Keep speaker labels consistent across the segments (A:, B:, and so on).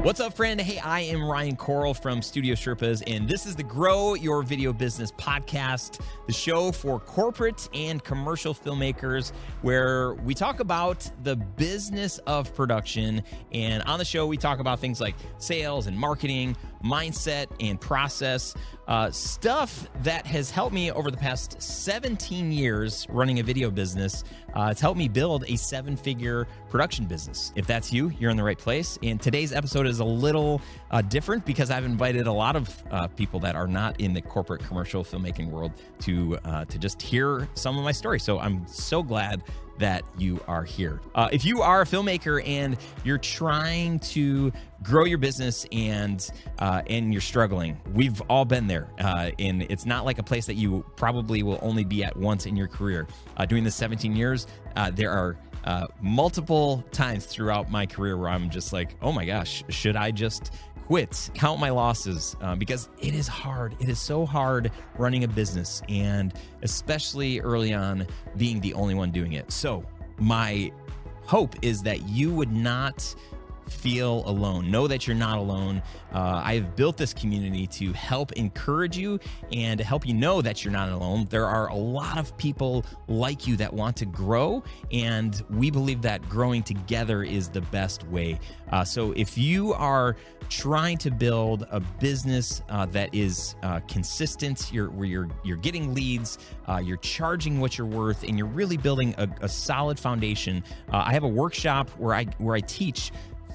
A: What's up, friend? Hey, I am Ryan Coral from Studio Sherpas, and this is the Grow Your Video Business podcast, the show for corporate and commercial filmmakers, where we talk about the business of production. And on the show, we talk about things like sales and marketing, mindset and process, stuff that has helped me over the past 17 years running a video business. It's helped me build a 7-figure production business. If that's you, you're in the right place. And today's episode is a little different because I've invited a lot of people that are not in the corporate commercial filmmaking world to just hear some of my story. So I'm so glad that you are here. If you are a filmmaker and you're trying to grow your business and you're struggling, we've all been there. And it's not like a place that you probably will only be at once in your career. Doing this 17 years, there are multiple times throughout my career where I'm just like, oh my gosh, should I just quit, count my losses, because it is hard. It is so hard running a business, and especially early on being the only one doing it. So my hope is that you would not feel alone. Know that you're not alone. I've built this community to help encourage you and to help you know that you're not alone. There are a lot of people like you that want to grow, and we believe that growing together is the best way. So if you are trying to build a business that is consistent, where you're getting leads, you're charging what you're worth, and you're really building a solid foundation, I have a workshop where I teach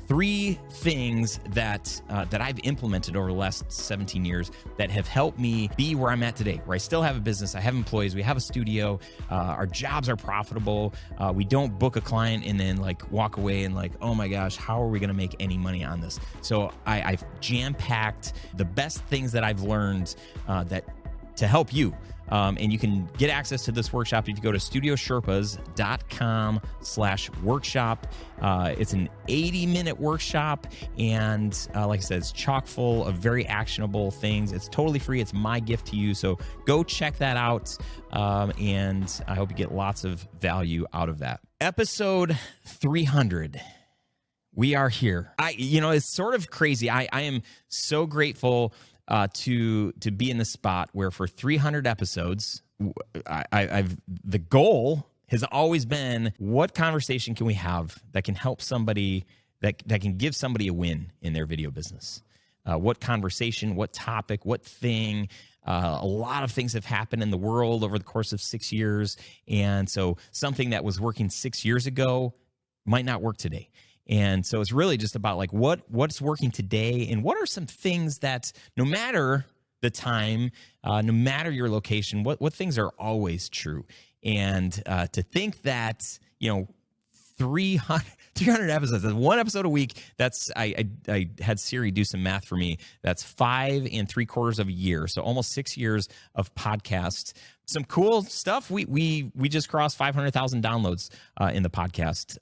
A: 3 things that I've implemented over the last 17 years that have helped me be where I'm at today, where I still have a business, I have employees, we have a studio, our jobs are profitable, we don't book a client and then walk away and oh my gosh, how are we gonna make any money on this? So I've jam-packed the best things that I've learned to help you. And you can get access to this workshop if you go to studiosherpas.com/workshop. It's an 80-minute workshop. And like I said, it's chock full of very actionable things. It's totally free. It's my gift to you. So go check that out. And I hope you get lots of value out of that. Episode 300. We are here. It's sort of crazy. I am so grateful to be in the spot where for 300 episodes, the goal has always been, what conversation can we have that can help somebody, that can give somebody a win in their video business? What conversation, what topic, what thing? A lot of things have happened in the world over the course of 6 years. And so something that was working 6 years ago might not work today. And so it's really just about what's working today, and what are some things that no matter the time, no matter your location, what things are always true. And to think that, 300 episodes, that's 1 episode a week. That's I had Siri do some math for me. That's 5 3/4 of a year. So almost 6 years of podcasts. Some cool stuff. We just crossed 500,000 downloads in the podcast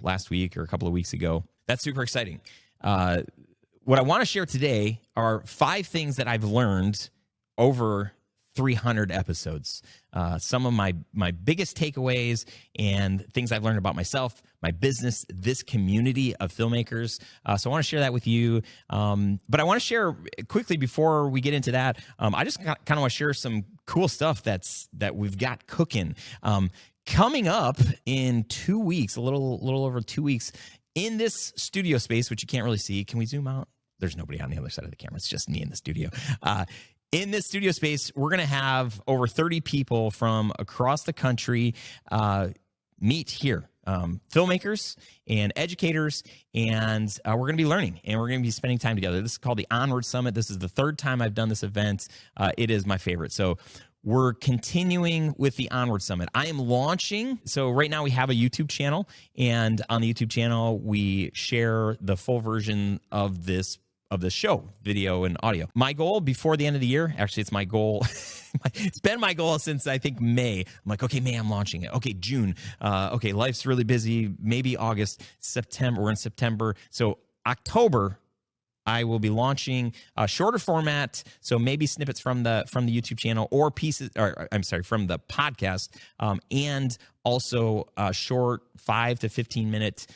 A: last week or a couple of weeks ago. That's super exciting. What I want to share today are 5 things that I've learned over 300 episodes. Some of my biggest takeaways and things I've learned about myself, my business, this community of filmmakers. So I want to share that with you. But I want to share quickly before we get into that. I just kind of want to share some cool stuff that we've got cooking. Coming up in 2 weeks, a little over 2 weeks, in this studio space, which you can't really see. Can we zoom out? There's nobody on the other side of the camera. It's just me in the studio. In this studio space, we're going to have over 30 people from across the country meet here. Filmmakers and educators, and we're going to be learning, and we're going to be spending time together. This is called the Onward Summit. This is the 3rd time I've done this event. It is my favorite. So we're continuing with the Onward Summit. I am launching. So right now we have a YouTube channel, and on the YouTube channel, we share the full version of this show, video and audio. My goal before the end of the year, actually it's my goal, it's been my goal since I think May. I'm like, okay, May, I'm launching it. Okay, June. Okay, life's really busy. Maybe August, September, we're in September. So October, I will be launching a shorter format, so maybe snippets from the YouTube channel or pieces, or I'm sorry, from the podcast, and also short 5 to 15 minute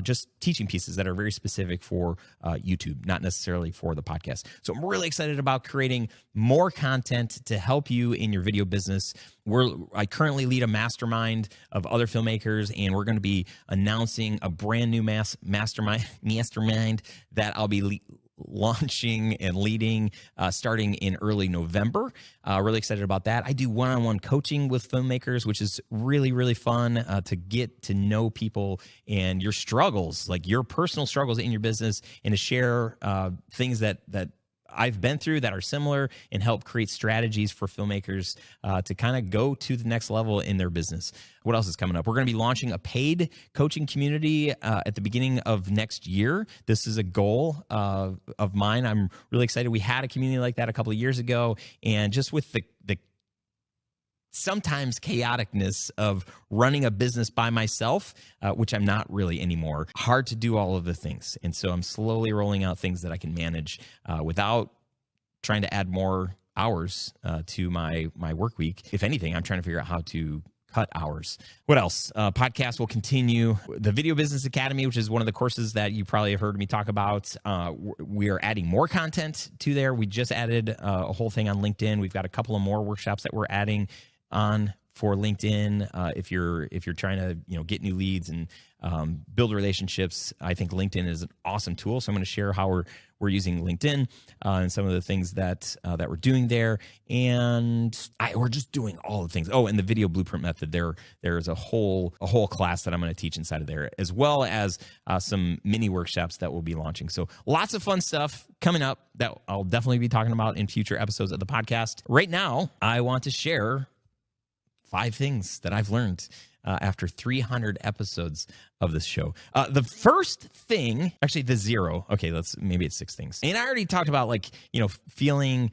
A: just teaching pieces that are very specific for YouTube, not necessarily for the podcast. So I'm really excited about creating more content to help you in your video business. I currently lead a mastermind of other filmmakers, and we're going to be announcing a brand new mastermind that I'll be launching and leading starting in early November. Really excited about that. I do one-on-one coaching with filmmakers, which is really, really fun to get to know people and your struggles, like your personal struggles in your business, and to share things that I've been through that are similar and help create strategies for filmmakers to kind of go to the next level in their business. What else is coming up? We're going to be launching a paid coaching community at the beginning of next year. This is a goal of mine. I'm really excited. We had a community like that a couple of years ago, and just with the sometimes chaoticness of running a business by myself, which I'm not really anymore, hard to do all of the things. And so I'm slowly rolling out things that I can manage without trying to add more hours to my work week. If anything, I'm trying to figure out how to cut hours. What else? Podcast will continue. The Video Business Academy, which is one of the courses that you probably have heard me talk about. We are adding more content to there. We just added a whole thing on LinkedIn. We've got a couple of more workshops that we're adding on for LinkedIn. If you're trying to get new leads and build relationships, I think LinkedIn is an awesome tool. So I'm going to share how we're using LinkedIn and some of the things that we're doing there. And we're just doing all the things. Oh, and the video blueprint method. There's a whole class that I'm going to teach inside of there, as well as some mini workshops that we'll be launching. So lots of fun stuff coming up that I'll definitely be talking about in future episodes of the podcast. Right now, I want to share 5 things that I've learned after 300 episodes of this show. The first thing, actually the 0. Okay, maybe it's 6 things. And I already talked about feeling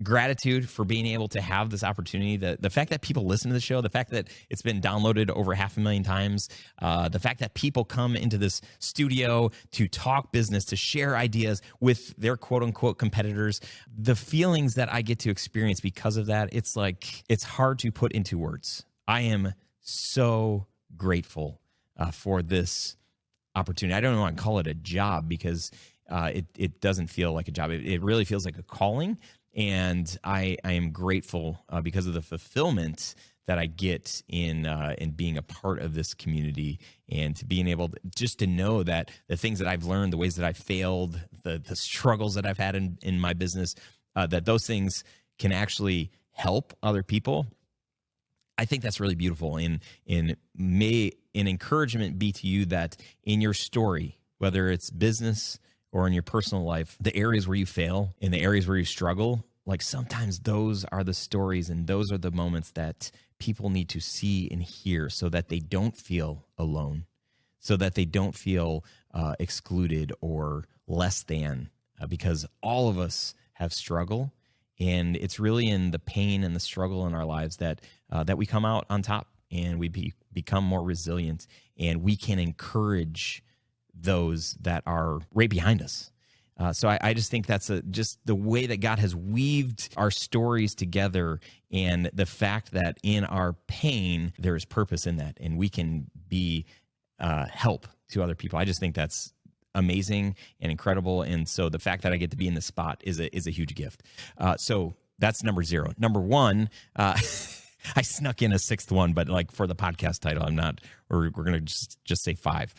A: gratitude for being able to have this opportunity. The fact that people listen to the show, the fact that it's been downloaded over 500,000 times, the fact that people come into this studio to talk business, to share ideas with their quote unquote competitors, the feelings that I get to experience because of that, it's hard to put into words. I am so grateful for this opportunity. I don't want to call it a job because it doesn't feel like a job. It really feels like a calling. And I am grateful because of the fulfillment that I get in being a part of this community, and to being able to know that the things that I've learned, the ways that I failed, the struggles that I've had in my business, that those things can actually help other people. I think that's really beautiful. And may an encouragement be to you that in your story, whether it's business or in your personal life, the areas where you fail and the areas where you struggle, sometimes those are the stories and those are the moments that people need to see and hear, so that they don't feel alone, so that they don't feel excluded or less than, because all of us have struggle. And it's really in the pain and the struggle in our lives that we come out on top, and we become more resilient, and we can encourage those that are right behind us. So I just think that's just the way that God has weaved our stories together, and the fact that in our pain, there is purpose in that, and we can be help to other people. I just think that's amazing and incredible. And so the fact that I get to be in this spot is a huge gift. So that's number 0. Number 1, I snuck in a 6th one, but for the podcast title, we're going to just say 5.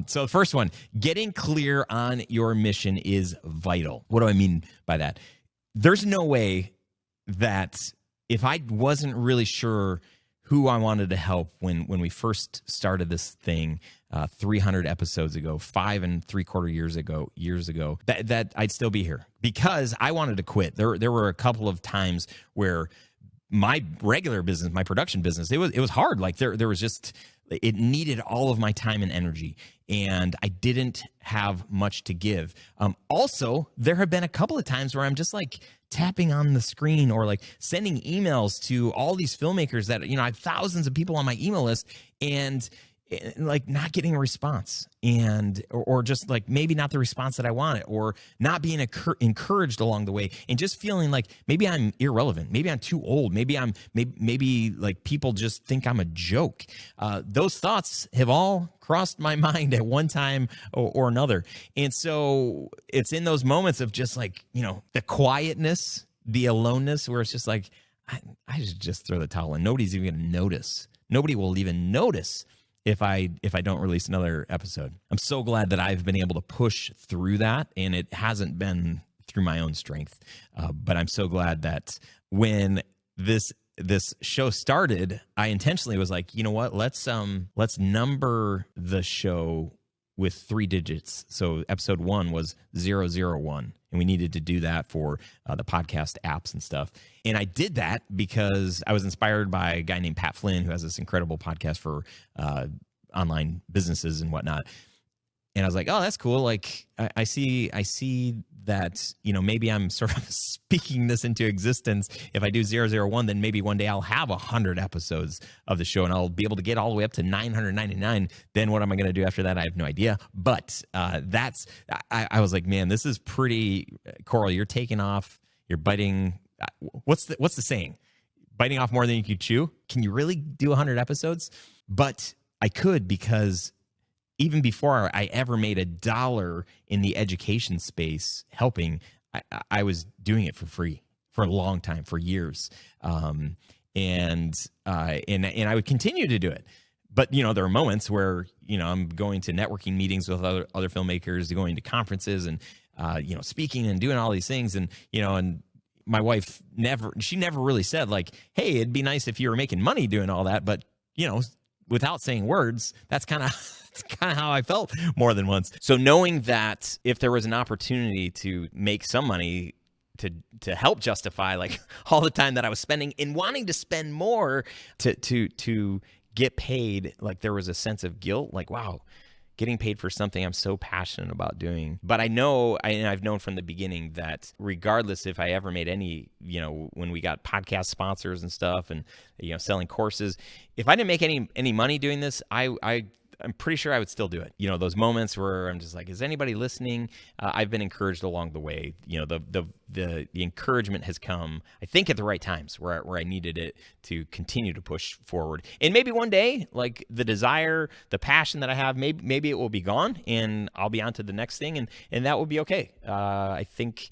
A: So the first one, getting clear on your mission is vital. What do I mean by that? There's no way that if I wasn't really sure who I wanted to help when we first started this thing 300 episodes ago, 5 3/4 years ago, that I'd still be here, because I wanted to quit. There were a couple of times where my regular business, my production business, it was hard. There was just, it needed all of my time and energy, and I didn't have much to give. Also, there have been a couple of times where I'm just tapping on the screen or sending emails to all these filmmakers that, I have thousands of people on my email list, and and like not getting a response, and or just like maybe not the response that I wanted, or not being encouraged along the way, and just feeling like maybe I'm irrelevant, maybe I'm too old, maybe like people just think I'm a joke. Those thoughts have all crossed my mind at one time or another. And so it's in those moments of just like, the quietness, the aloneness, where it's just like, I should just throw the towel in. Nobody's even going to notice. Nobody will even notice if I don't release another episode. I'm so glad that I've been able to push through that, and it hasn't been through my own strength. But I'm so glad that when this show started, I intentionally was like, you know what? Let's number the show with 3 digits. So episode 1 was 001, and we needed to do that for the podcast apps and stuff. And I did that because I was inspired by a guy named Pat Flynn, who has this incredible podcast for online businesses and whatnot. And I was like, oh, that's cool. Like I see that, maybe I'm sort of speaking this into existence. If I do 001, then maybe one day I'll have 100 episodes of the show, and I'll be able to get all the way up to 999. Then what am I going to do after that? I have no idea. But I was like, man, this is pretty, Coral, you're taking off, you're biting. What's the saying? Biting off more than you can chew. Can you really do 100 episodes? But I could, because even before I ever made $1 in the education space helping, I was doing it for free for a long time, for years. And I would continue to do it. But, there are moments where, I'm going to networking meetings with other filmmakers, going to conferences and, speaking and doing all these things. And, and my wife never really said like, hey, it'd be nice if you were making money doing all that. But, without saying words, that's kind of how I felt more than once. So knowing that if there was an opportunity to make some money to help justify like all the time that I was spending and wanting to spend more to get paid, like there was a sense of guilt, like, wow, getting paid for something I'm so passionate about doing. But I know, and I've known from the beginning that regardless if I ever made any, when we got podcast sponsors and stuff and, selling courses, if I didn't make any money doing this, I'm pretty sure I would still do it. Those moments where I'm just like, is anybody listening? I've been encouraged along the way. The encouragement has come, I think, at the right times where I needed it to continue to push forward. And maybe one day, like the desire, the passion that I have, maybe it will be gone and I'll be on to the next thing, and that will be okay. I think,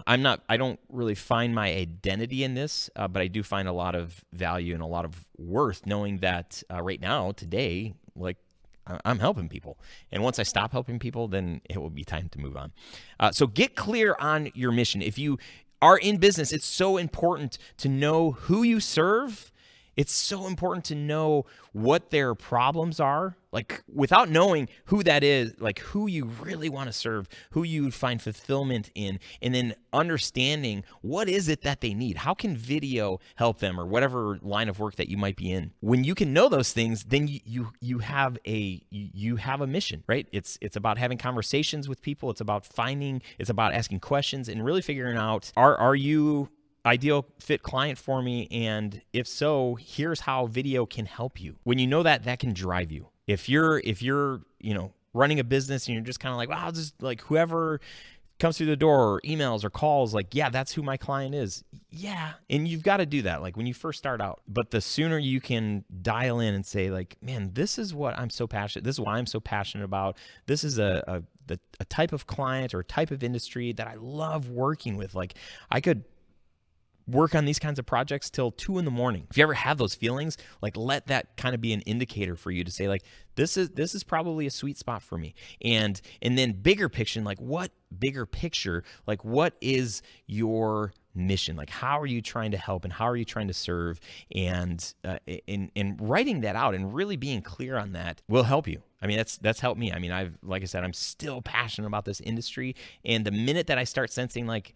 A: I don't really find my identity in this, but I do find a lot of value and a lot of worth knowing that right now, today, like I'm helping people. And once I stop helping people, then it will be time to move on. So get clear on your mission. If you are in business, it's so important to know who you serve. It's so important to know what their problems are. Like without knowing who that is, like who you really want to serve, who you find fulfillment in, and then understanding what is it that they need. How can video help them, or whatever line of work that you might be in? When you can know those things, then you have a mission, right? It's about having conversations with people. It's about asking questions and really figuring out, are you ideal fit client for me? And if so, here's how video can help you. When you know that can drive you. If you're running a business and you're just kind of like, wow, just like whoever comes through the door or emails or calls, like, yeah, that's who my client is. Yeah. And you've got to do that like when you first start out. But the sooner you can dial in and say like, man, this is what I'm so passionate. This is why I'm so passionate about. This is a type of client or type of industry that I love working with. Like I could work on these kinds of projects till 2 a.m. If you ever have those feelings, like let that kind of be an indicator for you to say like, this is probably a sweet spot for me. And then bigger picture, like what bigger picture, like what is your mission? Like how are you trying to help and how are you trying to serve? And writing that out and really being clear on that will help you. I mean, that's helped me. I mean, like I said, I'm still passionate about this industry. And the minute that I start sensing like,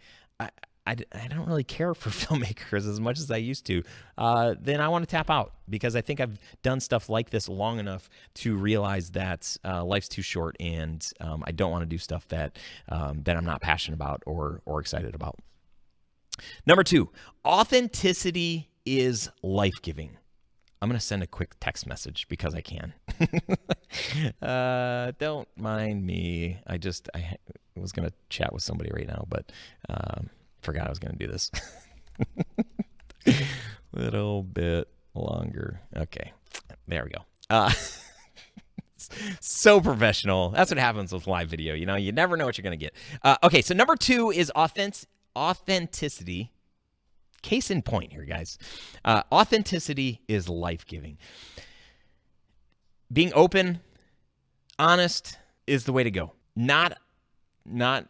A: I don't really care for filmmakers as much as I used to, then I want to tap out, because I think I've done stuff like this long enough to realize that life's too short, and I don't want to do stuff that I'm not passionate about or excited about. Number 2, authenticity is life-giving. I'm going to send a quick text message because I can. Don't mind me. I was going to chat with somebody right now, but forgot I was going to do this. Little bit longer. Okay. There we go. So professional. That's what happens with live video. You never know what you're going to get. Okay, so number 2 is authenticity. Case in point here, guys. Authenticity is life-giving. Being open, honest is the way to go. Not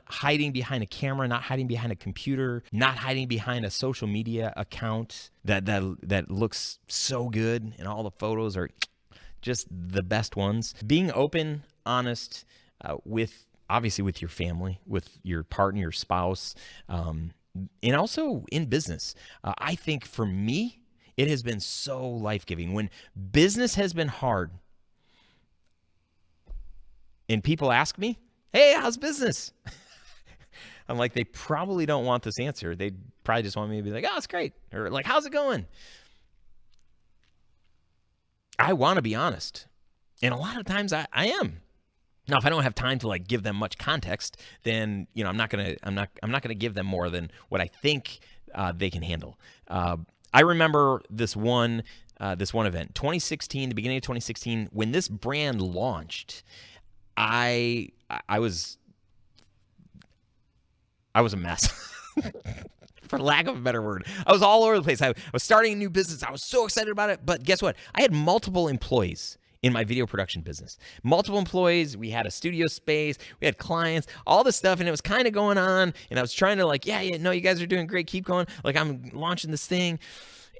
A: hiding behind a camera, not hiding behind a computer, not hiding behind a social media account that looks so good and all the photos are just the best ones. Being open, honest, obviously with your family, with your partner, your spouse, and also in business. I think for me, it has been so life-giving. When business has been hard and people ask me, hey, how's business? I'm like, they probably don't want this answer. They probably just want me to be like, oh, it's great. Or like, how's it going? I want to be honest. And a lot of times I am. Now, if I don't have time to like give them much context, then I'm not gonna give them more than what I think they can handle. I remember this one event, 2016, the beginning of 2016, when this brand launched. I was a mess, for lack of a better word. I was all over the place. I was starting a new business. I was so excited about it. But guess what? I had multiple employees in my video production business. Multiple employees. We had a studio space. We had clients, all this stuff. And it was kind of going on. And I was trying to no, you guys are doing great. Keep going. Like, I'm launching this thing.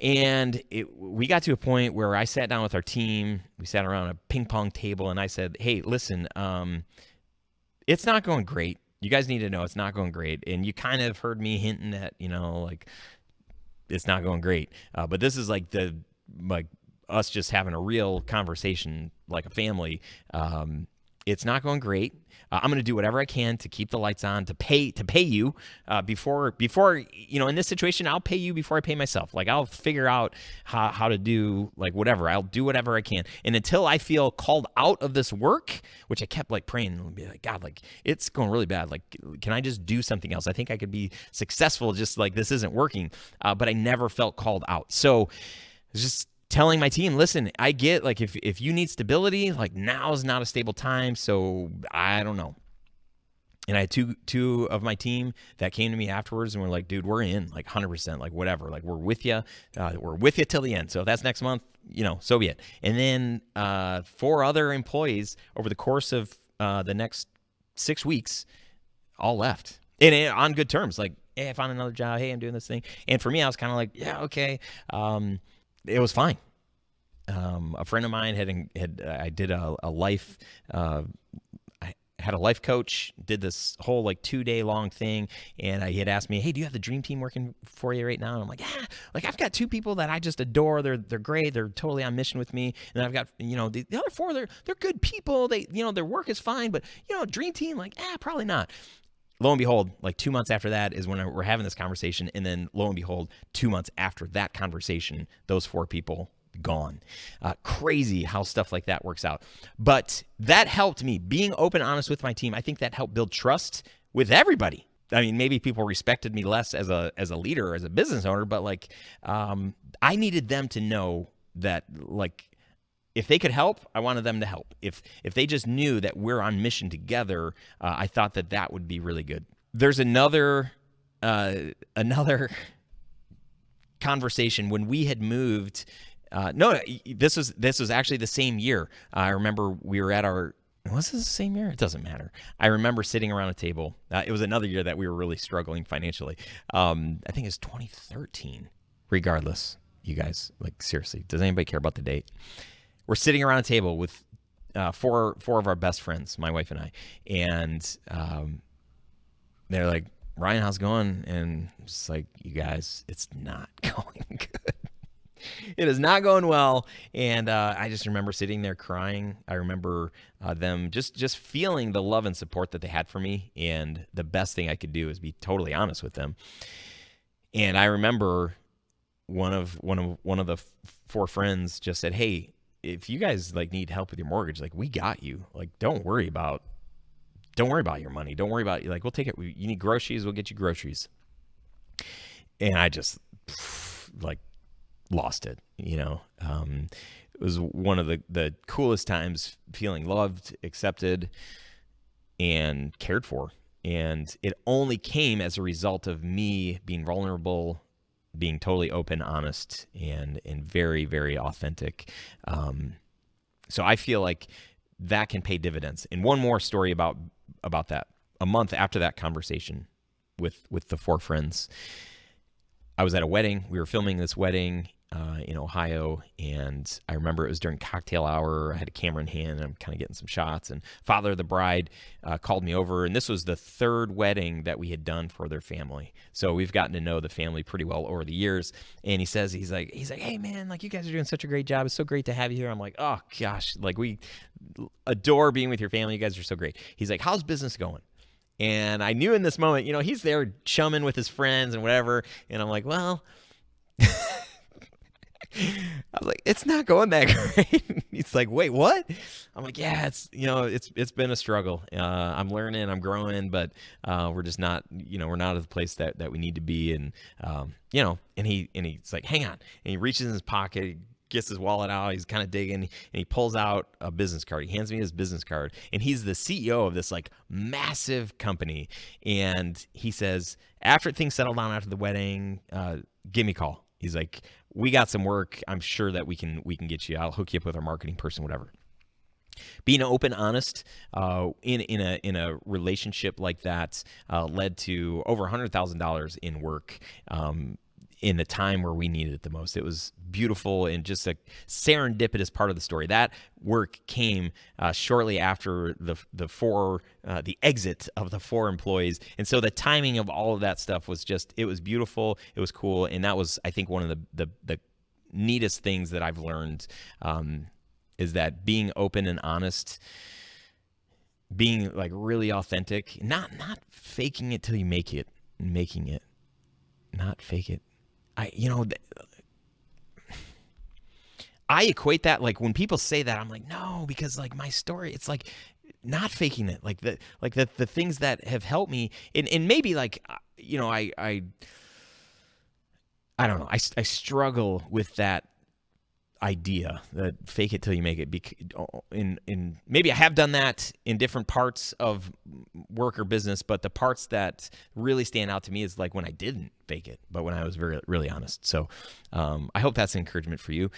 A: And we got to a point where I sat down with our team. We sat around a ping pong table, and I said, hey, listen, it's not going great. You guys need to know it's not going great. And you kind of heard me hinting at, it's not going great. But this is like us just having a real conversation like a family. It's not going great. I'm going to do whatever I can to keep the lights on, to pay you before in this situation, I'll pay you before I pay myself. Like, I'll figure out how to do like whatever. I'll do whatever I can. And until I feel called out of this work, which I kept like praying and be like, God, like it's going really bad. Like, can I just do something else? I think I could be successful. Just like this isn't working. But I never felt called out. So it's just telling my team, listen, I get like if you need stability, like now is not a stable time. So I don't know. And I had two of my team that came to me afterwards and were like, dude, we're in like 100%, like whatever, like we're with you till the end. So if that's next month, so be it. And then 4 other employees over the course of the next 6 weeks all left and on good terms. Like, hey, I found another job. Hey, I'm doing this thing. And for me, I was kind of like, yeah, okay. It was fine. A friend of mine I did a life, I had a life coach, did this whole like 2-day long thing. And he had asked me, hey, do you have the dream team working for you right now? And I'm like, yeah, like I've got 2 people that I just adore. They're great. They're totally on mission with me. And I've got, the other 4, they're good people. They, their work is fine, but dream team, like, probably not. Lo and behold, like 2 months after that is when we're having this conversation. And then lo and behold, 2 months after that conversation, those 4 people gone. Crazy how stuff like that works out. But that helped me being open, honest with my team. I think that helped build trust with everybody. I mean, maybe people respected me less as a leader, as a business owner, but like, I needed them to know that like, if they could help, I wanted them to help. If they just knew that we're on mission together, I thought that would be really good. There's another conversation when we had moved. This was actually the same year. I remember we were at was this the same year? It doesn't matter. I remember sitting around a table. It was another year that we were really struggling financially. I think it was 2013. Regardless, you guys, like seriously, does anybody care about the date? We're sitting around a table with 4 of our best friends, my wife and I, and they're like, Ryan, how's it going? And it's like, you guys, it's not going good. It is not going well. And I just remember sitting there crying. I remember them just feeling the love and support that they had for me. And the best thing I could do is be totally honest with them. And I remember one of the 4 friends just said, hey, if you guys like need help with your mortgage, like we got you. Like, don't worry about your money. Don't worry about, like, we'll take it. You need groceries, we'll get you groceries. And I just like lost it, you know. It was one of the coolest times, feeling loved, accepted, and cared for. And it only came as a result of me being vulnerable, being totally open, honest, and very, very authentic. So I feel like that can pay dividends. And one more story about that. A month after that conversation with the 4 friends, I was at a wedding. We were filming this wedding in Ohio, and I remember it was during cocktail hour. I had a camera in hand, and I'm kind of getting some shots, and father of the bride called me over, and this was the 3rd wedding that we had done for their family. So we've gotten to know the family pretty well over the years, and he's like, hey man, like, you guys are doing such a great job. It's so great to have you here. I'm like, oh gosh, like, we adore being with your family. You guys are so great. He's like, how's business going? And I knew in this moment, you know, he's there chumming with his friends and whatever, and I'm like, well, I was like, it's not going that great. He's like, wait, what? I'm like, yeah, it's been a struggle. I'm learning, I'm growing, but we're just not, we're not at the place that we need to be. And, and he's like, hang on. And he reaches in his pocket, gets his wallet out. He's kind of digging, and he pulls out a business card. He hands me his business card, and he's the CEO of this like massive company. And he says, after things settle down after the wedding, give me a call. He's like, we got some work. I'm sure that we can get you. I'll hook you up with our marketing person, whatever. Being open, honest, in a relationship like that led to over $100,000 in work in the time where we needed it the most. It was beautiful and just a serendipitous part of the story. That work came shortly after the exit of the 4 employees. And so the timing of all of that stuff was it was beautiful. It was cool. And that was, I think, one of the neatest things that I've learned is that being open and honest, being like really authentic, not faking it till you make it, making it, not fake it. I equate that, like, when people say that, I'm like, no, because like my story, it's like not faking it, like the things that have helped me, and maybe like, I don't know, I struggle with that idea that fake it till you make it. In maybe I have done that in different parts of work or business, but the parts that really stand out to me is like when I didn't fake it, but when I was really honest. So I hope that's an encouragement for you.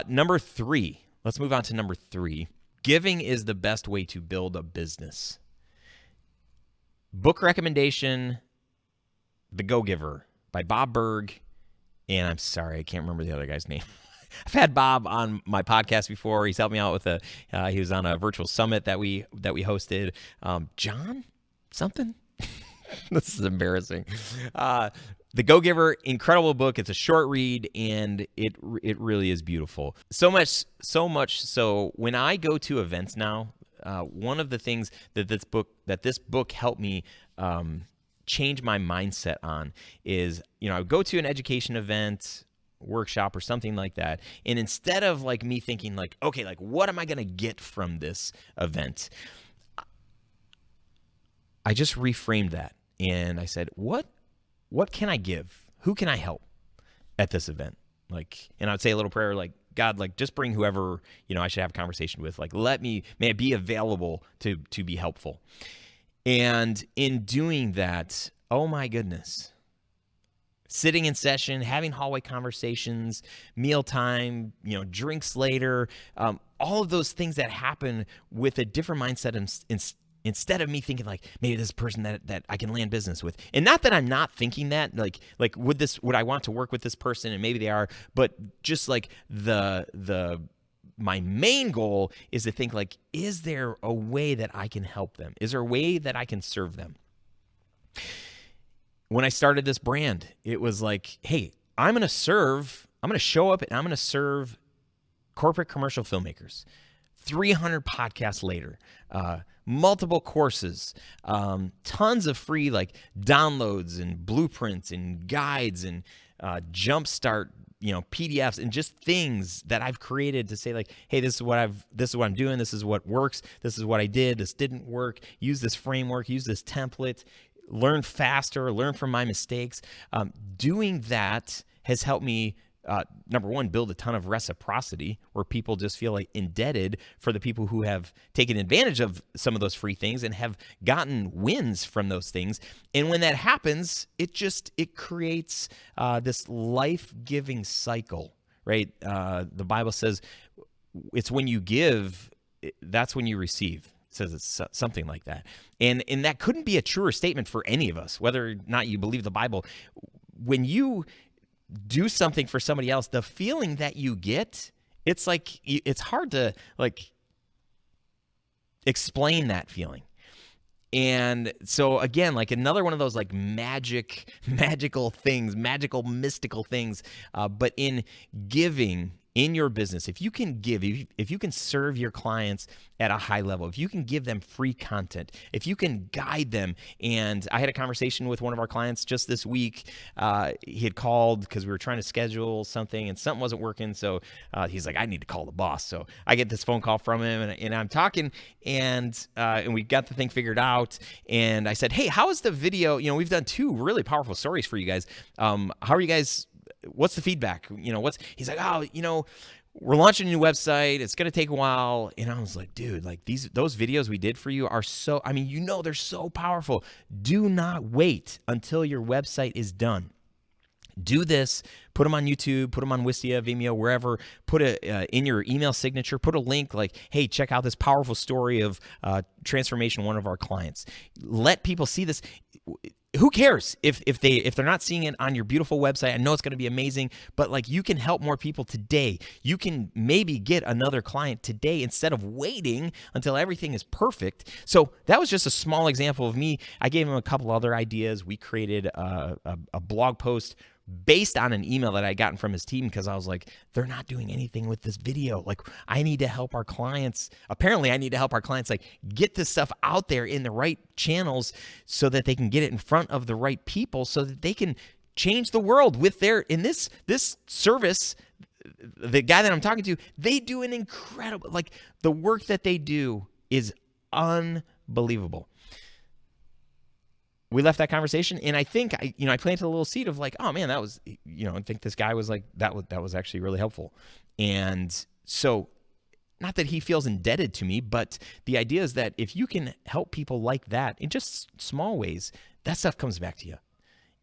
A: Number 3, let's move on to number 3. Giving is the best way to build a business. Book recommendation, The Go-Giver by Bob Berg, and I'm sorry, I can't remember the other guy's name. I've had Bob on my podcast before. He's helped me out with he was on a virtual summit that we hosted. John something? This is embarrassing. The Go-Giver, incredible book. It's a short read, and it really is beautiful. So much so when I go to events now, one of the things that this book helped me change my mindset on is, I would go to an education event, workshop, or something like that, and instead of like me thinking like, okay, like what am I going to get from this event, I just reframed that, and I said, what can I give? Who can I help at this event? Like, and I'd say a little prayer like, God, like, just bring whoever I should have a conversation with. Like, may I be available to be helpful. And in doing that, oh my goodness, sitting in session, having hallway conversations, mealtime, drinks later, all of those things that happen with a different mindset instead of me thinking like, maybe this person that I can land business with. And not that I'm not thinking that, like would I want to work with this person? And maybe they are, but just like my main goal is to think like, is there a way that I can help them? Is there a way that I can serve them? When I started this brand, it was like, hey, I'm going to show up and I'm going to serve corporate commercial filmmakers. 300 podcasts later, multiple courses, tons of free like downloads and blueprints and guides and jumpstart PDFs and just things that I've created to say like, hey, this is what I'm doing. This is what works. This is what I did. This didn't work. Use this framework, use this template, learn faster, learn from my mistakes. Doing that has helped me, number one, build a ton of reciprocity where people just feel like indebted for the people who have taken advantage of some of those free things and have gotten wins from those things. And when that happens, it creates this life-giving cycle, right? The Bible says it's when you give, that's when you receive. It says it's something like that. And that couldn't be a truer statement for any of us, whether or not you believe the Bible. When you do something for somebody else, the feeling that you get, it's like, it's hard to like explain that feeling. And so again, like another one of those like mystical things, but in giving in your business, if you can give, if you can serve your clients at a high level, if you can give them free content, if you can guide them. And I had a conversation with one of our clients just this week. He had called because we were trying to schedule something and something wasn't working. So he's like, I need to call the boss. So I get this phone call from him and I'm talking and we got the thing figured out. And I said, hey, how is the video? We've done 2 really powerful stories for you guys. How are you guys? What's the feedback? He's like, we're launching a new website. It's going to take a while. And I was like, dude, like those videos we did for you are so, they're so powerful. Do not wait until your website is done. Do this, put them on YouTube, put them on Wistia, Vimeo, wherever, put in your email signature, put a link like, hey, check out this powerful story of transformation of one of our clients. Let people see this. Who cares if they're not seeing it on your beautiful website? I know it's going to be amazing, but like you can help more people today. You can maybe get another client today instead of waiting until everything is perfect. So that was just a small example of me. I gave him a couple other ideas. We created a blog post based on an email that I gotten from his team because I was like, they're not doing anything with this video. Like I need to help our clients. Apparently I need to help our clients like get this stuff out there in the right channels so that they can get it in front of the right people so that they can change the world with in this service. The guy that I'm talking to, they do an incredible, like the work that they do is unbelievable. We left that conversation, and I think I planted a little seed of like, oh man, that was, I think this guy was like, that was actually really helpful. And so, not that he feels indebted to me, but the idea is that if you can help people like that in just small ways, that stuff comes back to you.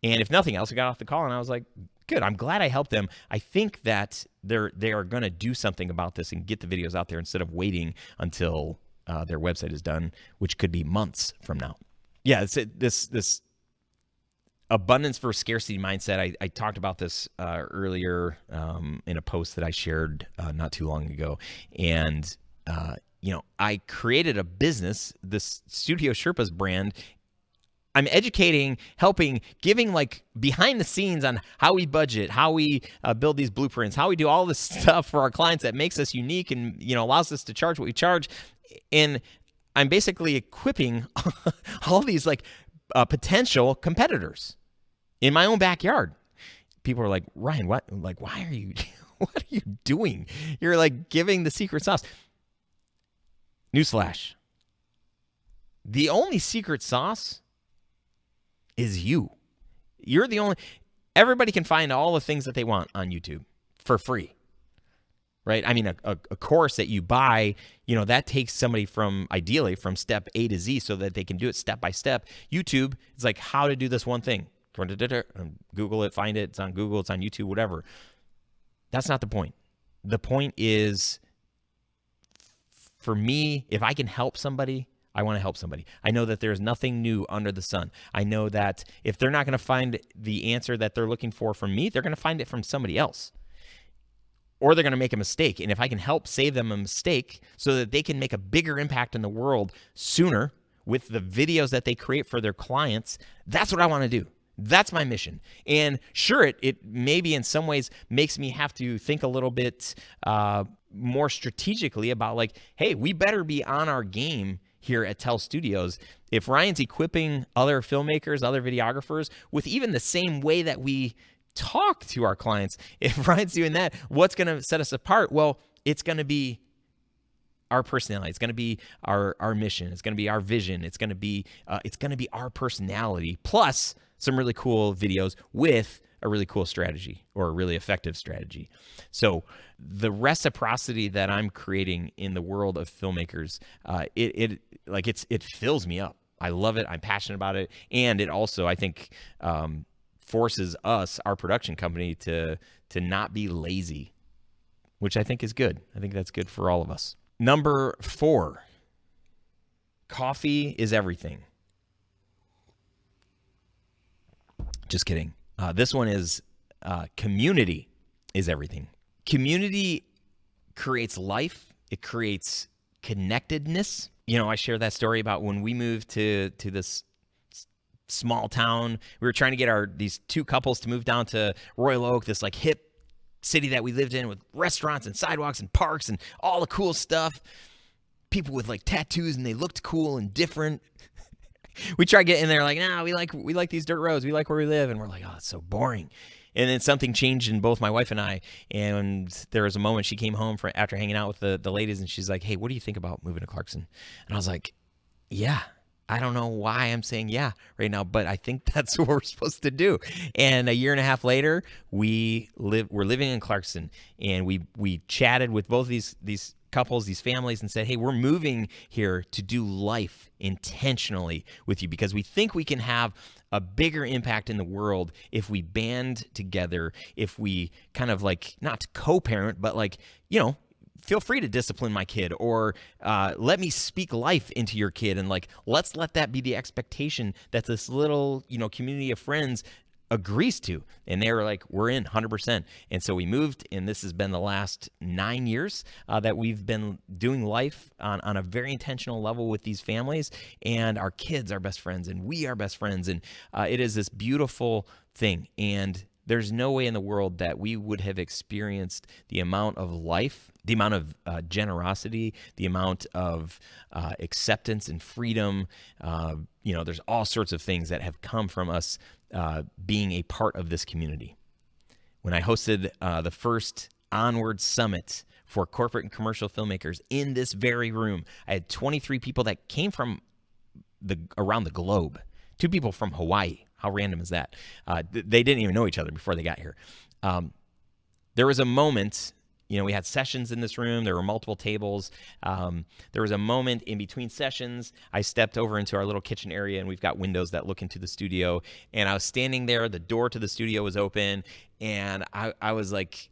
A: And if nothing else, I got off the call and I was like, good, I'm glad I helped them. I think that they are going to do something about this and get the videos out there instead of waiting until their website is done, which could be months from now. Yeah, it's this abundance versus scarcity mindset. I talked about this earlier in a post that I shared not too long ago. And, I created a business, this Studio Sherpas brand. I'm educating, helping, giving like behind the scenes on how we budget, how we build these blueprints, how we do all this stuff for our clients that makes us unique and, allows us to charge what we charge. And I'm basically equipping all these like potential competitors in my own backyard. People are like, Ryan, what? Like, why are you? What are you doing? You're like giving the secret sauce. Newsflash: the only secret sauce is you. You're the only. Everybody can find all the things that they want on YouTube for free. Right? I mean, a course that you buy, that takes somebody ideally from step A to Z so that they can do it step by step. YouTube, it's like how to do this one thing. Google it, find it. It's on Google, it's on YouTube, whatever. That's not the point. The point is, for me, if I can help somebody, I want to help somebody. I know that there's nothing new under the sun. I know that if they're not going to find the answer that they're looking for from me, they're going to find it from somebody else. Or they're going to make a mistake. And if I can help save them a mistake so that they can make a bigger impact in the world sooner with the videos that they create for their clients, that's what I want to do. That's my mission. And sure, it maybe in some ways makes me have to think a little bit more strategically about like, hey, we better be on our game here at Tell Studios. If Ryan's equipping other filmmakers, other videographers with even the same way that we talk to our clients, if Ryan's doing that, what's going to set us apart? Well, it's going to be our personality. It's going to be our mission. It's going to be our vision. It's going to be our personality, plus some really cool videos with a really cool strategy or a really effective strategy. So the reciprocity that I'm creating in the world of filmmakers, it fills me up. I love it. I'm passionate about it. And it also, I think, forces us, our production company, to not be lazy, which I think is good. I think that's good for all of us. Number 4, coffee is everything. Just kidding. This one is community is everything. Community creates life. It creates connectedness. You know, I share that story about when we moved to this small town. We were trying to get these 2 couples to move down to Royal Oak, this like hip city that we lived in with restaurants and sidewalks and parks and all the cool stuff. People with like tattoos, and they looked cool and different. We tried getting there like, nah, we like these dirt roads. We like where we live. And we're like, oh, it's so boring. And then something changed in both my wife and I. And there was a moment she came home after hanging out with the ladies, and she's like, hey, what do you think about moving to Clarkson? And I was like, yeah. I don't know why I'm saying yeah right now, but I think that's what we're supposed to do. And a year and a half later, we're living in Clarkson, and we chatted with both these couples, these families, and said, hey, we're moving here to do life intentionally with you because we think we can have a bigger impact in the world if we band together, if we kind of like, not co-parent, but like, you know, feel free to discipline my kid, or let me speak life into your kid. And like, let's let that be the expectation that this little, you know, community of friends agrees to. And they were like, we're in 100%. And so we moved, and this has been the last 9 years that we've been doing life on a very intentional level with these families, and our kids are best friends, and we are best friends. And it is this beautiful thing. And there's no way in the world that we would have experienced the amount of life, the amount of generosity, the amount of acceptance and freedom. You know, there's all sorts of things that have come from us being a part of this community. When I hosted the first Onward Summit for corporate and commercial filmmakers in this very room, I had 23 people that came from around the globe, 2 people from Hawaii. How random is that? They didn't even know each other before they got here. There was a moment, you know, we had sessions in this room. There were multiple tables. There was a moment in between sessions. I stepped over into our little kitchen area, and we've got windows that look into the studio. And I was standing there. The door to the studio was open. And I was like,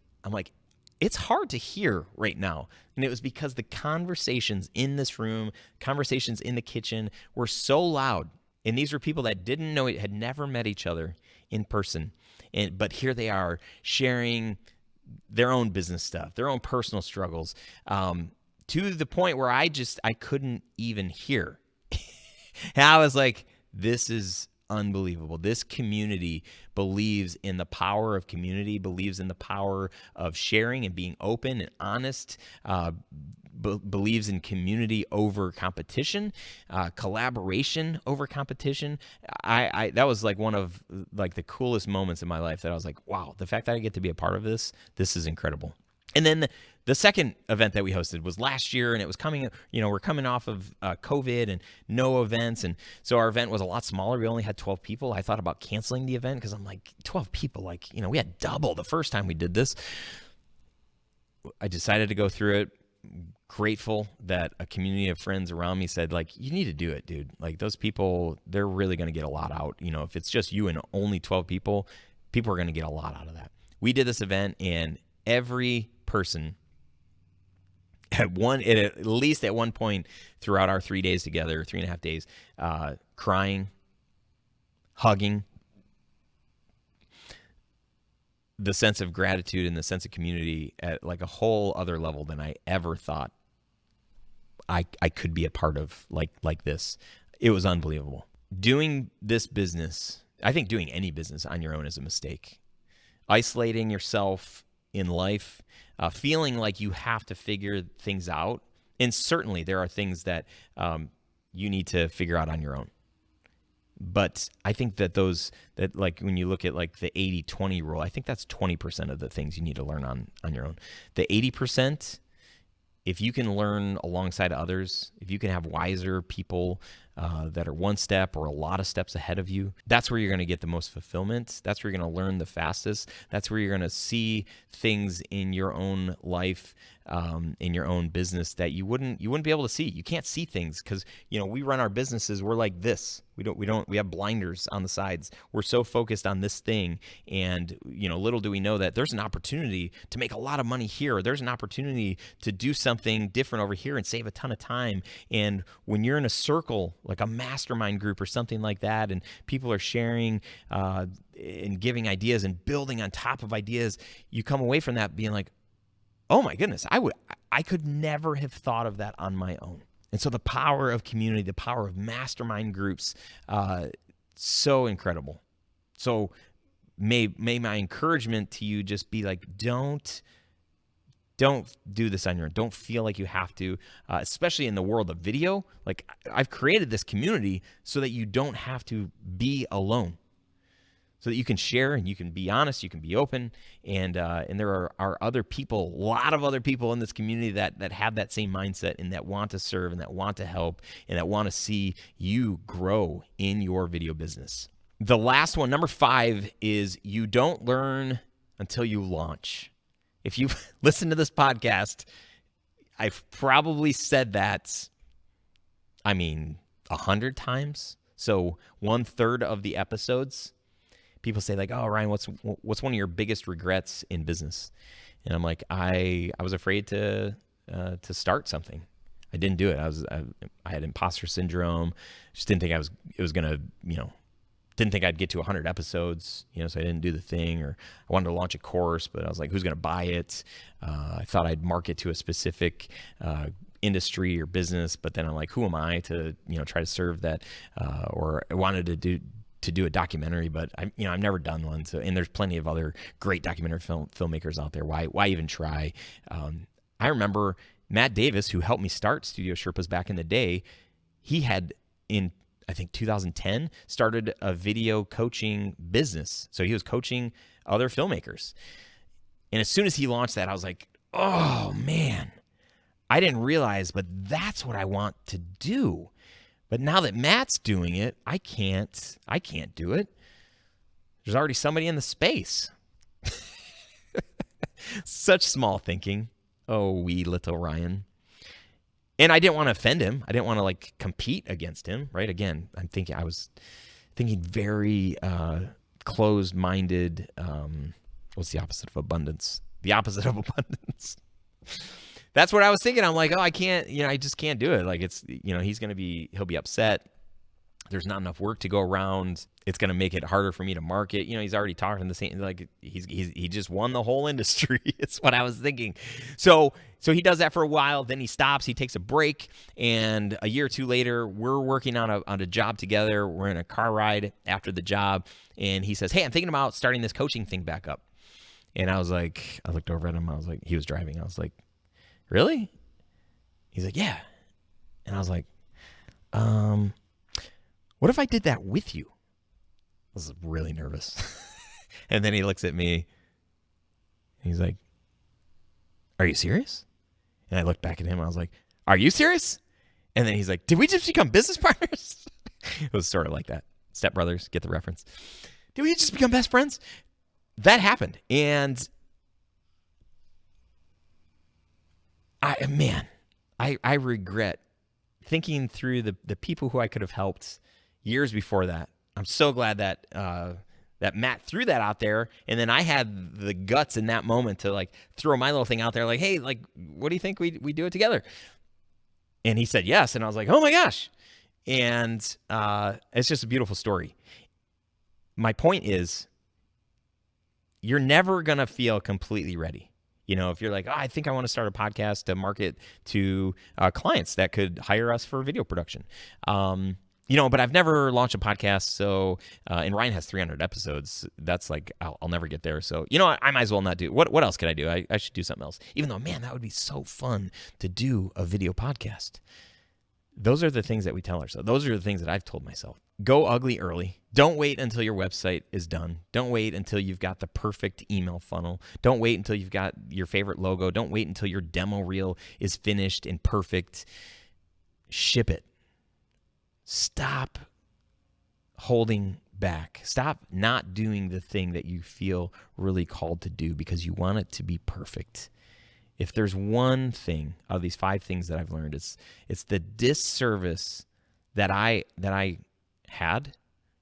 A: it's hard to hear right now. And it was because the conversations in this room, conversations in the kitchen were so loud. And these were people that didn't know, had never met each other in person. But here they are sharing their own business stuff, their own personal struggles, to the point where I couldn't even hear. And I was like, this is unbelievable. This community believes in the power of community, believes in the power of sharing and being open and honest, believes in community over competition, collaboration over competition. That was like one of like the coolest moments in my life that I was like, wow, the fact that I get to be a part of this is incredible. And then the second event that we hosted was last year, and it was coming, you know, we're coming off of COVID and no events. And so our event was a lot smaller. We only had 12 people. I thought about canceling the event because I'm like, 12 people, like, you know, we had double the first time we did this. I decided to go through it. Grateful that a community of friends around me said, like, you need to do it, dude. Like, those people, they're really going to get a lot out. You know, if it's just you and only 12 people, people are going to get a lot out of that. We did this event, and every person at least at one point throughout our 3 days together, 3.5 days, crying, hugging, the sense of gratitude and the sense of community at like a whole other level than I ever thought I could be a part of like this. It was unbelievable. Doing this business, I think doing any business on your own is a mistake. Isolating yourself in life, feeling like you have to figure things out. And certainly there are things that you need to figure out on your own. But I think that like when you look at like the 80-20 rule, I think that's 20% of the things you need to learn on your own. The 80%, if you can learn alongside others, if you can have wiser people that are one step or a lot of steps ahead of you, that's where you're going to get the most fulfillment. That's where you're going to learn the fastest. That's where you're going to see things in your own life, in your own business that you wouldn't be able to see. You can't see things because we run our businesses. We're like this. We have blinders on the sides. We're so focused on this thing, and little do we know that there's an opportunity to make a lot of money here. There's an opportunity to do something different over here and save a ton of time. And when you're in a circle, like a mastermind group or something like that, and people are sharing and giving ideas and building on top of ideas, you come away from that being like, oh my goodness, I could never have thought of that on my own. And so the power of community, the power of mastermind groups, so incredible. So may my encouragement to you just be like, don't do this on your own. Don't feel like you have to, especially in the world of video. Like, I've created this community so that you don't have to be alone, so that you can share and you can be honest, you can be open, and there are other people, a lot of other people in this community that have that same mindset and that want to serve and that want to help and that want to see you grow in your video business. The last one, number 5, is you don't learn until you launch. If you've listened to this podcast, I've probably said that, 100 times. So 1/3 of the episodes, people say like, "Oh, Ryan, what's one of your biggest regrets in business?" And I'm like, I was afraid to start something. I didn't do it. I had imposter syndrome. Just didn't think it was gonna, didn't think I'd get to 100 episodes, so I didn't do the thing. Or I wanted to launch a course, but I was like, who's gonna buy it? I thought I'd market to a specific industry or business, but then I'm like, who am I to try to serve that? Or I wanted to do a documentary, but I've never done one. So, and there's plenty of other great documentary filmmakers out there. Why even try? I remember Matt Davis, who helped me start Studio Sherpas back in the day. He had, in I think 2010, started a video coaching business. So he was coaching other filmmakers. And as soon as he launched that, I was like, oh man, I didn't realize, but that's what I want to do. But now that Matt's doing it, I can't do it. There's already somebody in the space. Such small thinking. Oh, wee little Ryan. And I didn't want to offend him. I didn't want to compete against him, right? Again, I was thinking very closed-minded. What's the opposite of abundance? The opposite of abundance. That's what I was thinking. I'm like, oh, I can't, I just can't do it. Like, it's, he'll be upset. There's not enough work to go around. It's going to make it harder for me to market. He's already talking the same, like he just won the whole industry. It's what I was thinking. So he does that for a while. Then he stops, he takes a break. And a year or two later, we're working on a job together. We're in a car ride after the job. And he says, hey, I'm thinking about starting this coaching thing back up. And I was like, I looked over at him. I was like, he was driving. I was like, really? He's like, yeah. And I was like, what if I did that with you? I was really nervous. And then he looks at me. And he's like, are you serious? And I looked back at him. I was like, are you serious? And then he's like, did we just become business partners? It was sort of like that. Step Brothers, get the reference. Did we just become best friends? That happened. And I regret thinking through the people who I could have helped years before that. I'm so glad that that Matt threw that out there, and then I had the guts in that moment to throw my little thing out there, like, hey, what do you think we do it together? And he said yes, and I was like, oh my gosh. And it's just a beautiful story. My point is, you're never gonna feel completely ready. If you're like, oh, I think I want to start a podcast to market to clients that could hire us for video production. But I've never launched a podcast. So, and Ryan has 300 episodes. That's I'll never get there. So, I might as well not do it. What else could I do? I should do something else. Even though, man, that would be so fun to do a video podcast. Those are the things that we tell ourselves. Those are the things that I've told myself. Go ugly early. Don't wait until your website is done. Don't wait until you've got the perfect email funnel. Don't wait until you've got your favorite logo. Don't wait until your demo reel is finished and perfect. Ship it. Stop holding back. Stop not doing the thing that you feel really called to do because you want it to be perfect. If there's one thing out of these 5 things that I've learned, it's the disservice that I had.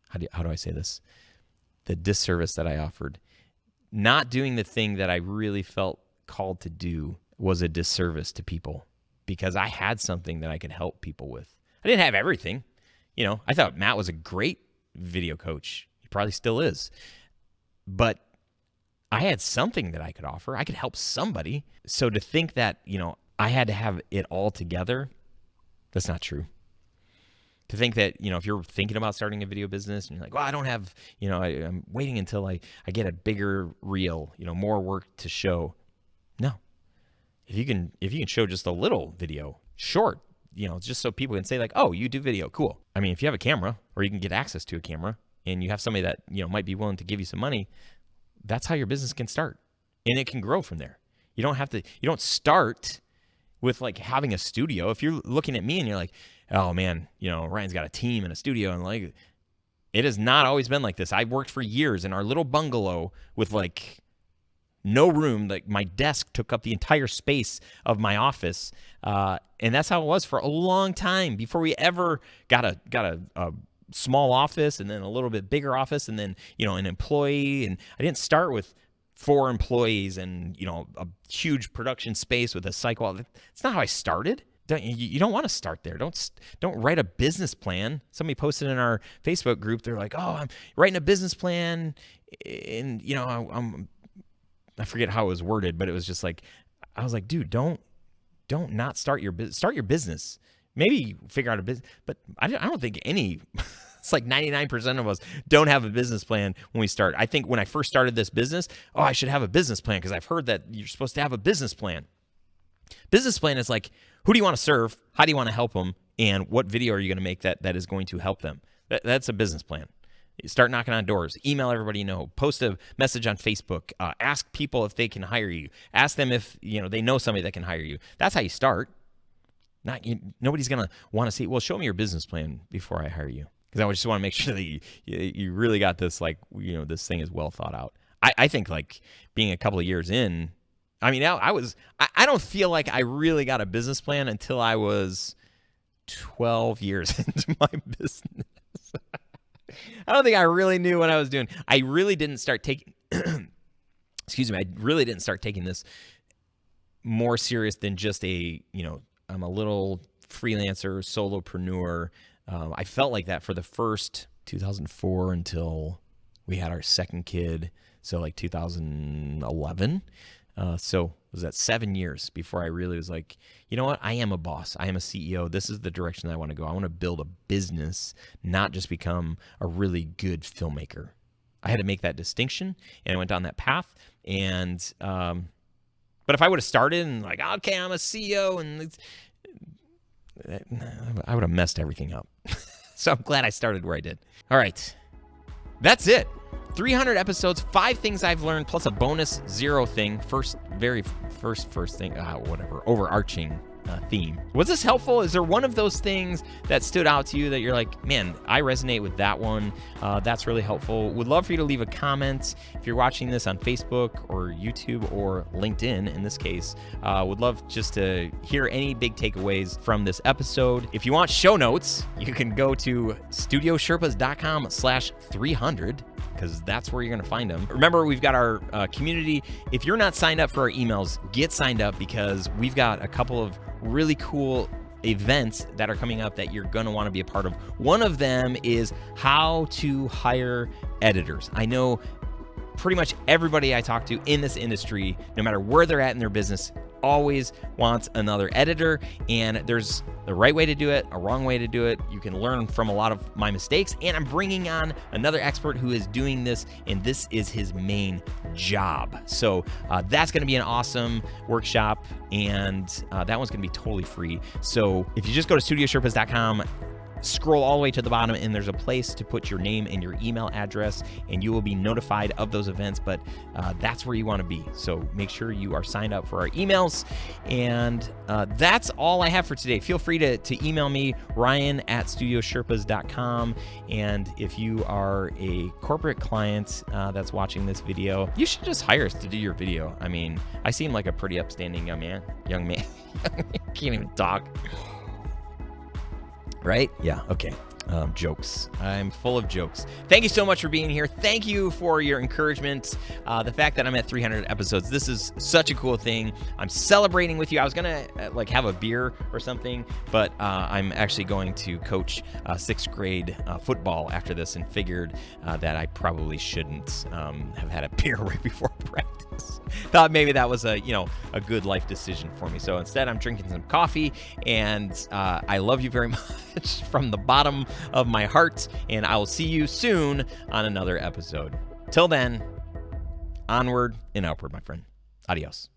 A: How do I say this? The disservice that I offered. Not doing the thing that I really felt called to do was a disservice to people because I had something that I could help people with. I didn't have everything. I thought Matt was a great video coach. He probably still is. But I had something that I could offer. I could help somebody. So to think that, I had to have it all together, that's not true. To think that, if you're thinking about starting a video business and you're like, well, I don't have, I'm waiting until I get a bigger reel, more work to show. No. If you can show just a little video, short, just so people can say like, oh, you do video, cool. I mean, if you have a camera or you can get access to a camera and you have somebody that, might be willing to give you some money, that's how your business can start. And it can grow from there. You don't start with like having a studio. If you're looking at me and you're like, oh man, Ryan's got a team and a studio, and like, it has not always been like this. I worked for years in our little bungalow with like no room. Like my desk took up the entire space of my office. And that's how it was for a long time before we ever got a small office and then a little bit bigger office and then, an employee. And I didn't start with 4 employees and, a huge production space with a cycle. That's not how I started. You don't want to start there. Don't write a business plan. Somebody posted in our Facebook group. They're like, oh, I'm writing a business plan. And, I forget how it was worded, but it was just like, I was like, dude, don't not start your business. Start your business. Maybe figure out a business, but I don't think it's like 99% of us don't have a business plan when we start. I think when I first started this business, I should have a business plan because I've heard that you're supposed to have a business plan. Business plan is like, who do you want to serve? How do you want to help them? And what video are you going to make that is going to help them? That's a business plan. Start knocking on doors. Email everybody you know. Post a message on Facebook. Ask people if they can hire you. Ask them if they know somebody that can hire you. That's how you start. Nobody's going to want to see, well, show me your business plan before I hire you. Because I just want to make sure that you really got this, this thing is well thought out. I think like being a couple of years in, I mean, I don't feel like I really got a business plan until I was 12 years into my business. I don't think I really knew what I was doing. I really didn't start taking, I really didn't start taking this more serious than just I'm a little freelancer, solopreneur. I felt like that for the first 2004 until we had our second kid. So like 2011. So was that 7 years before I really was like, you know what? I am a boss. I am a CEO. This is the direction that I want to go. I want to build a business, not just become a really good filmmaker. I had to make that distinction, and I went down that path. And but if I would have started and like, okay, I'm a CEO, and I would have messed everything up. So I'm glad I started where I did. All right, that's it. 300 episodes, 5 things I've learned, plus a bonus 0 thing. First thing, whatever, overarching theme. Was this helpful? Is there one of those things that stood out to you that you're like, man, I resonate with that one? That's really helpful. Would love for you to leave a comment if you're watching this on Facebook or YouTube or LinkedIn in this case. Would love just to hear any big takeaways from this episode. If you want show notes, you can go to studiosherpas.com/300. because that's where you're going to find them. Remember, we've got our community. If you're not signed up for our emails, get signed up because we've got a couple of really cool events that are coming up that you're going to want to be a part of. One of them is how to hire editors. I know pretty much everybody I talk to in this industry, no matter where they're at in their business, always wants another editor, and there's the right way to do it, a wrong way to do it. You can learn from a lot of my mistakes, and I'm bringing on another expert who is doing this, and this is his main job. So that's going to be an awesome workshop, and that one's going to be totally free. So if you just go to studiosherpas.com, scroll all the way to the bottom, and there's a place to put your name and your email address, and you will be notified of those events. But that's where you want to be. So make sure you are signed up for our emails. And that's all I have for today. Feel free to email me, ryan@studiosherpas.com. And if you are a corporate client that's watching this video, you should just hire us to do your video. I mean, I seem like a pretty upstanding young man. Can't even talk. Right? Yeah, okay. Jokes. I'm full of jokes. Thank you so much for being here. Thank you for your encouragement. The fact that I'm at 300 episodes, this is such a cool thing. I'm celebrating with you. I was gonna have a beer or something, but I'm actually going to coach 6th grade football after this, and figured that I probably shouldn't have had a beer right before practice. Thought maybe that was a good life decision for me. So instead, I'm drinking some coffee, and I love you very much from the bottom of my heart, and I will see you soon on another episode. Till then, onward and upward, my friend. Adios.